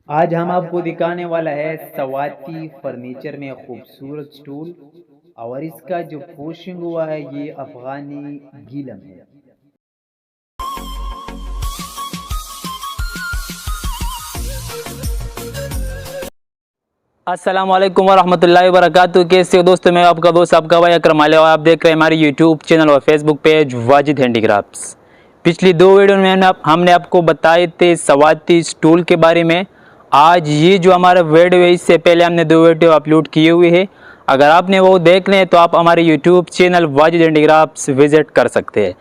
आज हम आपको दिखाने वाला है सवाती फर्नीचर में खूबसूरत स्टूल। और इसका जो पोशिंग हुआ है ये अफगानी गीलम है। अस्सलाम वालेकुम वरहमतुल्लाहि वबरकातुहू। कैसे हो दोस्तों, मैं आपका दोस्त आपका भाई अकरम आले और आप देख रहे हैं हमारे यूट्यूब चैनल और फेसबुक पेज वाजिद हैंडीक्राफ्ट्स। पिछली दो वीडियो में हमने आपको बताए थे सवाती स्टूल के बारे में। आज ये जो हमारा वीडियो है, इससे पहले हमने दो वीडियो अपलोड किए हुए हैं। अगर आपने वो देख लें तो आप हमारे YouTube channel Wajid handicrafts visit कर सकते हैं।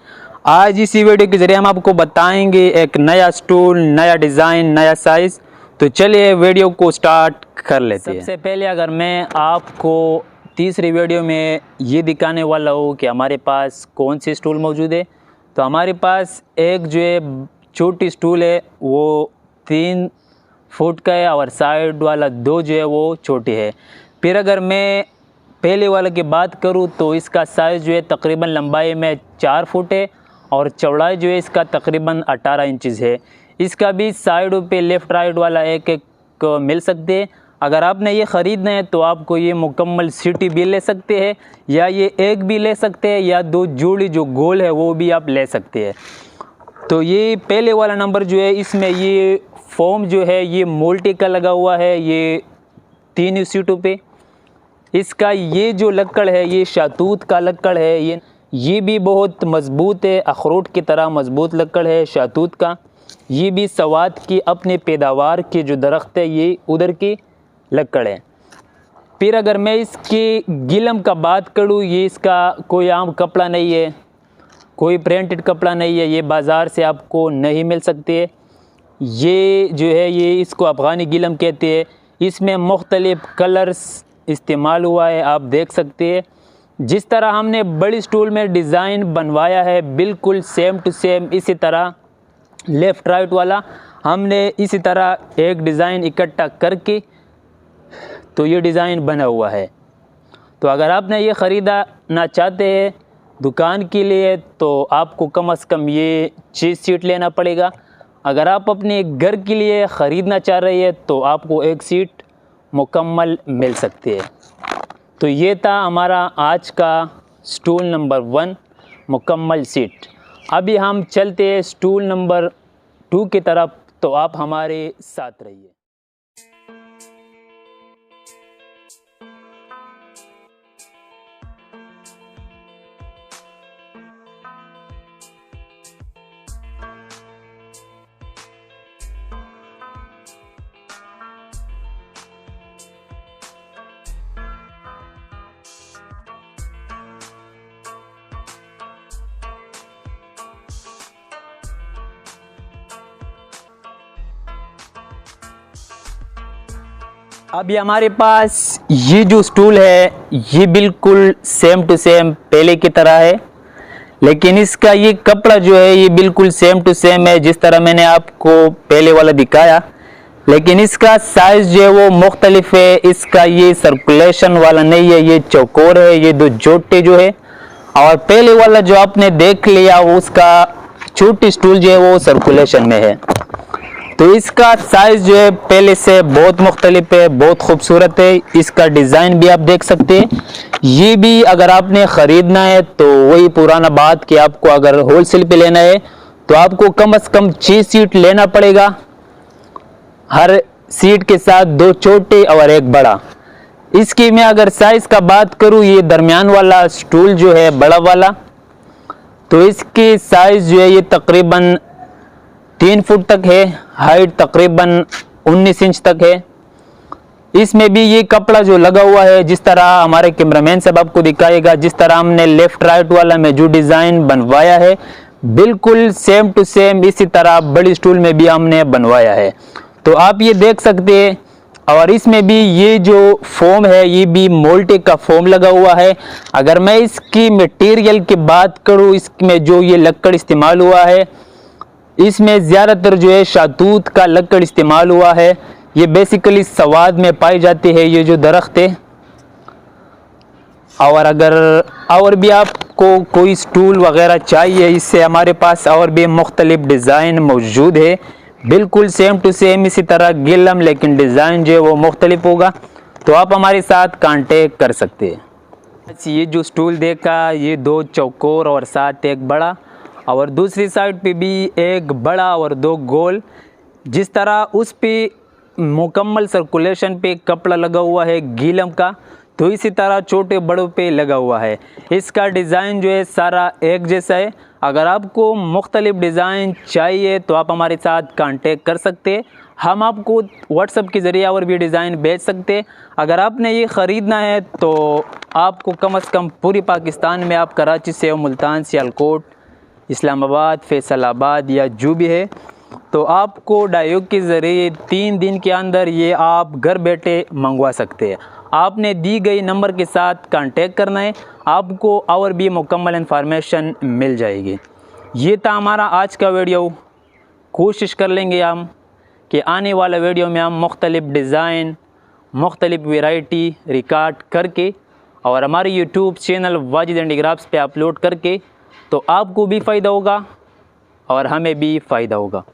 आज इसी वीडियो के ज़रिए हम आपको बताएंगे एक नया स्टूल, नया डिज़ाइन, नया साइज़। तो चलिए वीडियो को स्टार्ट कर लेते हैं। सबसे पहले अगर मैं आपको तीसरी वीडियो में ये दिखाने वाला हूँ कि हमारे पास कौन सी स्टूल मौजूद है, तो हमारे पास एक जो है छोटी स्टूल है वो 3 फुट का है और साइड वाला 2 जो है वो छोटी है। फिर अगर मैं पहले वाले की बात करूँ तो इसका साइज़ जो है तकरीबन लंबाई में 4 फुट है और चौड़ाई जो है इसका तकरीबन 18 इंचज़ है। इसका भी साइडों पे लेफ़्ट राइट वाला एक एक मिल सकते हैं। अगर आपने ये ख़रीदना है तो आपको ये मुकम्मल सीटी भी ले सकते हैं, या ये एक भी ले सकते हैं, या 2 जोड़ी जो गोल है वो भी आप ले सकते हैं। तो ये पहले वाला नंबर जो है इसमें ये फोम जो है ये मोल्टी का लगा हुआ है, ये 3 सीटों पे। इसका ये जो लक्कड़ है ये शातूत का लक्कड़ है, ये भी बहुत मज़बूत है, अखरोट की तरह मज़बूत लक्कड़ है शातूत का। ये भी सवात की अपने पैदावार के जो दरख्त है ये उधर की लक्कड़ है। फिर अगर मैं इसकी गिलम का बात करूँ, ये इसका कोई आम कपड़ा नहीं है, कोई प्रिंटेड कपड़ा नहीं है, ये बाज़ार से आपको नहीं मिल सकती है। ये जो है ये इसको अफ़गानी गिलम कहते हैं। इसमें मुख्तलिफ़ कलर्स इस्तेमाल हुआ है, आप देख सकते हैं। जिस तरह हमने बड़ी स्टूल में डिज़ाइन बनवाया है बिल्कुल सेम टू सेम इसी तरह लेफ़्ट राइट वाला हमने इसी तरह एक डिज़ाइन इकट्ठा करके तो ये डिज़ाइन बना हुआ है। तो अगर आपने ये ख़रीदना चाहते हैं दुकान के लिए तो आपको कम से कम ये 6 सीट लेना पड़ेगा। अगर आप अपने घर के लिए ख़रीदना चाह रहे हैं तो आपको 1 सीट मुकम्मल मिल सकती है। तो ये था हमारा आज का स्टूल नंबर 1 मुकम्मल सीट। अभी हम चलते हैं स्टूल नंबर 2 की तरफ, तो आप हमारे साथ रहिए। अभी हमारे पास ये जो स्टूल है ये बिल्कुल सेम टू सेम पहले की तरह है, लेकिन इसका ये कपड़ा जो है ये बिल्कुल सेम टू सेम है जिस तरह मैंने आपको पहले वाला दिखाया, लेकिन इसका साइज़ जो है वो मुख्तलिफ है। इसका ये सर्कुलेशन वाला नहीं है, ये चौकोर है, ये 2 जोटे जो है। और पहले वाला जो आपने देख लिया उसका छोटी स्टूल जो है वो सर्कुलेशन में है। तो इसका साइज़ जो है पहले से बहुत मुख्तलिफ है, बहुत खूबसूरत है। इसका डिज़ाइन भी आप देख सकते हैं। ये भी अगर आपने ख़रीदना है तो वही पुराना बात कि आपको अगर होलसेल पे लेना है तो आपको कम से कम 6 सीट लेना पड़ेगा, हर सीट के साथ 2 छोटे और 1 बड़ा। इसकी मैं अगर साइज़ का बात करूँ, ये दरमियान वाला स्टूल जो है बड़ा वाला, तो इसकी साइज़ जो है ये तकरीबन 3 फुट तक है, हाइट तकरीबन 19 इंच तक है। इसमें भी ये कपड़ा जो लगा हुआ है जिस तरह हमारे कैमरामैन साहब आपको दिखाएगा, जिस तरह हमने लेफ़्ट राइट वाला में जो डिज़ाइन बनवाया है बिल्कुल सेम टू सेम इसी तरह बड़ी स्टूल में भी हमने बनवाया है। तो आप ये देख सकते हैं। और इसमें भी ये जो फोम है ये भी मोल्टी का फोम लगा हुआ है। अगर मैं इसकी मटेरियल की बात करूँ, इसमें जो ये लक्कड़ इस्तेमाल हुआ है इसमें ज़्यादातर जो है शातूत का लक्कड़ इस्तेमाल हुआ है। ये बेसिकली सवाद में पाई जाती है ये जो दरख्त है। और अगर और भी आपको कोई स्टूल वगैरह चाहिए, इससे हमारे पास और भी मुख्तलिफ डिज़ाइन मौजूद है। बिल्कुल सेम टू सेम इसी तरह गिलम, लेकिन डिज़ाइन जो है वो मुख्तलिफ होगा। तो आप हमारे साथ कांटेक्ट कर सकते हैं। ये जो स्टूल देखा, ये 2 चौकोर और साथ एक बड़ा, और दूसरी साइड पे भी एक बड़ा और 2 गोल। जिस तरह उस पे मुकम्मल सर्कुलेशन पे कपड़ा लगा हुआ है गीलम का, तो इसी तरह छोटे बड़ों पे लगा हुआ है। इसका डिज़ाइन जो है सारा एक जैसा है। अगर आपको मुख्तलिफ डिज़ाइन चाहिए तो आप हमारे साथ कांटेक्ट कर सकते हैं। हम आपको व्हाट्सएप के ज़रिए और भी डिज़ाइन भेज सकते हैं। अगर आपने ये ख़रीदना है तो आपको कम से कम पूरी पाकिस्तान में, आप कराची से, मुल्तान, सियालकोट, इस्लामाबाद, फैसलाबाद या जो भी है, तो आपको डायोग के ज़रिए 3 दिन के अंदर ये आप घर बैठे मंगवा सकते हैं। आपने दी गई नंबर के साथ कांटेक्ट करना है, आपको और भी मुकम्मल इन्फॉर्मेशन मिल जाएगी। ये था हमारा आज का वीडियो। कोशिश कर लेंगे हम कि आने वाला वीडियो में हम मुख्तलिफ डिज़ाइन, मुख्तलिफ वैरायटी रिकॉर्ड करके और हमारे यूट्यूब चैनल वाजिद हैंडीक्राफ्ट्स पे अपलोड करके, तो आपको भी फ़ायदा होगा और हमें भी फ़ायदा होगा।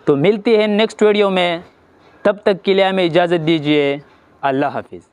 तो मिलते हैं नेक्स्ट वीडियो में, तब तक के लिए हमें इजाज़त दीजिए। अल्लाह हाफिज़।